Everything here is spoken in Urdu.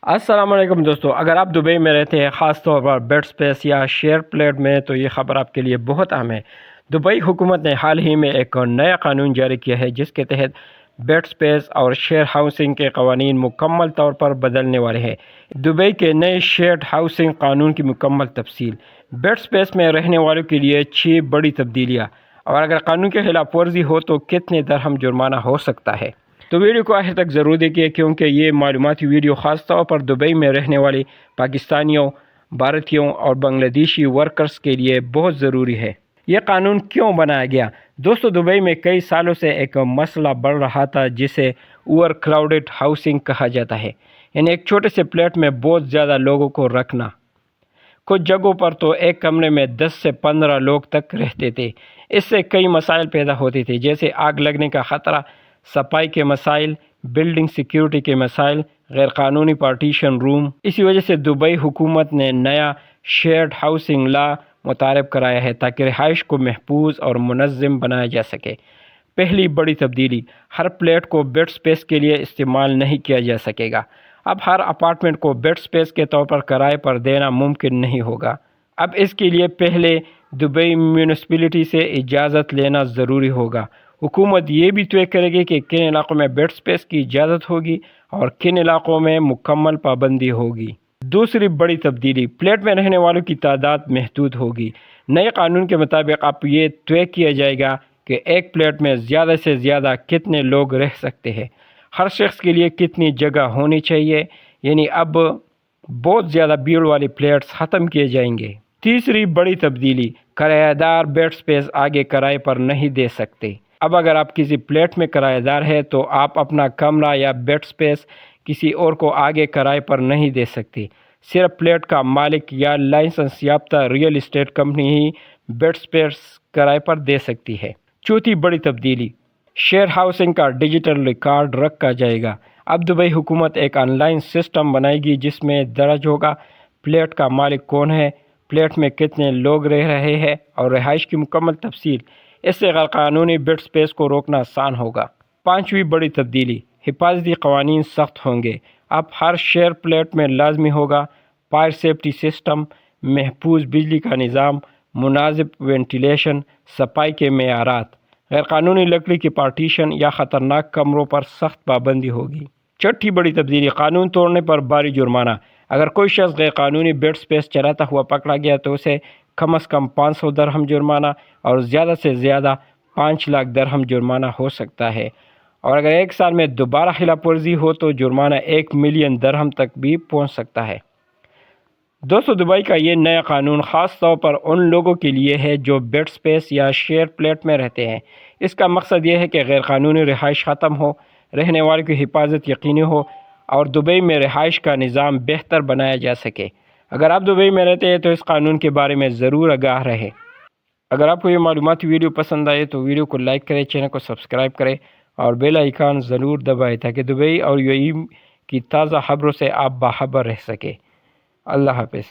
السلام علیکم دوستو، اگر آپ دبئی میں رہتے ہیں خاص طور پر بیڈ سپیس یا شیئر پلیٹ میں تو یہ خبر آپ کے لیے بہت اہم ہے۔ دبئی حکومت نے حال ہی میں ایک نیا قانون جاری کیا ہے جس کے تحت بیڈ سپیس اور شیئر ہاؤسنگ کے قوانین مکمل طور پر بدلنے والے ہیں۔ دبئی کے نئے شیئرڈ ہاؤسنگ قانون کی مکمل تفصیل۔ بیڈ سپیس میں رہنے والوں کے لیے 6 بڑی تبدیلیاں، اور اگر قانون کی خلاف ورزی ہو تو کتنے درہم جرمانہ ہو سکتا ہے۔ تو ویڈیو کو آخر تک ضرور دیکھیے کیونکہ یہ معلوماتی ویڈیو خاص طور پر دبئی میں رہنے والے پاکستانیوں، بھارتیوں اور بنگلہ دیشی ورکرز کے لیے بہت ضروری ہے۔ یہ قانون کیوں بنایا گیا؟ دوستو، دبئی میں کئی سالوں سے ایک مسئلہ بڑھ رہا تھا جسے اوور کراؤڈڈ ہاؤسنگ کہا جاتا ہے، یعنی ایک چھوٹے سے فلیٹ میں بہت زیادہ لوگوں کو رکھنا۔ کچھ جگہوں پر تو ایک کمرے میں 10 سے 15 لوگ تک رہتے تھے۔ اس سے کئی مسائل پیدا ہوتے تھے جیسے آگ لگنے کا خطرہ، صفائی کے مسائل، بلڈنگ سیکیورٹی کے مسائل، غیر قانونی پارٹیشن روم۔ اسی وجہ سے دبئی حکومت نے نیا شیئرڈ ہاؤسنگ لا متعارف کرایا ہے تاکہ رہائش کو محفوظ اور منظم بنایا جا سکے۔ پہلی بڑی تبدیلی، ہر فلیٹ کو بیڈ سپیس کے لیے استعمال نہیں کیا جا سکے گا۔ اب ہر اپارٹمنٹ کو بیڈ سپیس کے طور پر کرائے پر دینا ممکن نہیں ہوگا۔ اب اس کے لیے پہلے دبئی میونسپلٹی سے اجازت لینا ضروری ہوگا۔ حکومت یہ بھی طے کرے گی کہ کن علاقوں میں بیڈ سپیس کی اجازت ہوگی اور کن علاقوں میں مکمل پابندی ہوگی۔ دوسری بڑی تبدیلی، فلیٹ میں رہنے والوں کی تعداد محدود ہوگی۔ نئے قانون کے مطابق اب یہ طے کیا جائے گا کہ ایک فلیٹ میں زیادہ سے زیادہ کتنے لوگ رہ سکتے ہیں، ہر شخص کے لیے کتنی جگہ ہونی چاہیے، یعنی اب بہت زیادہ بھیڑ والی فلیٹس ختم کیے جائیں گے۔ تیسری بڑی تبدیلی، کرایہ دار بیڈ سپیس آگے کرائے پر نہیں دے سکتے۔ اب اگر آپ کسی فلیٹ میں کرایہ دار ہیں تو آپ اپنا کمرہ یا بیڈ سپیس کسی اور کو آگے کرائے پر نہیں دے سکتے۔ صرف فلیٹ کا مالک یا لائسنس یافتہ ریئل اسٹیٹ کمپنی ہی بیڈ سپیس کرائے پر دے سکتی ہے۔ چوتھی بڑی تبدیلی، شیئر ہاؤسنگ کا ڈیجیٹل ریکارڈ رکھا جائے گا۔ اب دبئی حکومت ایک آن لائن سسٹم بنائے گی جس میں درج ہوگا فلیٹ کا مالک کون ہے، فلیٹ میں کتنے لوگ رہ رہے ہیں اور رہائش کی مکمل تفصیل۔ اس سے غیر قانونی بیڈ سپیس کو روکنا آسان ہوگا۔ پانچویں بڑی تبدیلی، حفاظتی قوانین سخت ہوں گے۔ اب ہر شیئر فلیٹ میں لازمی ہوگا فائر سیفٹی سسٹم، محفوظ بجلی کا نظام، مناسب وینٹیلیشن، صفائی کے معیارات۔ غیر قانونی لکڑی کی پارٹیشن یا خطرناک کمروں پر سخت پابندی ہوگی۔ چھٹی بڑی تبدیلی، قانون توڑنے پر بھاری جرمانہ۔ اگر کوئی شخص غیر قانونی بیڈ سپیس چلاتا ہوا پکڑا گیا تو اسے کم از کم 500 درہم جرمانہ اور زیادہ سے زیادہ 5 لاکھ درہم جرمانہ ہو سکتا ہے، اور اگر ایک سال میں دوبارہ خلاف ورزی ہو تو جرمانہ 1 ملین درہم تک بھی پہنچ سکتا ہے۔ دوستو، دبئی کا یہ نیا قانون خاص طور پر ان لوگوں کے لیے ہے جو بیڈ سپیس یا شیئر فلیٹ میں رہتے ہیں۔ اس کا مقصد یہ ہے کہ غیر قانونی رہائش ختم ہو، رہنے والوں کی حفاظت یقینی ہو اور دبئی میں رہائش کا نظام بہتر بنایا جا سکے۔ اگر آپ دبئی میں رہتے ہیں تو اس قانون کے بارے میں ضرور آگاہ رہیں۔ اگر آپ کو یہ معلوماتی ویڈیو پسند آئے تو ویڈیو کو لائک کریں، چینل کو سبسکرائب کریں اور بیل آئیکن ضرور دبائیں تاکہ دبئی اور UAE کی تازہ خبروں سے آپ باخبر رہ سکیں۔ اللہ حافظ۔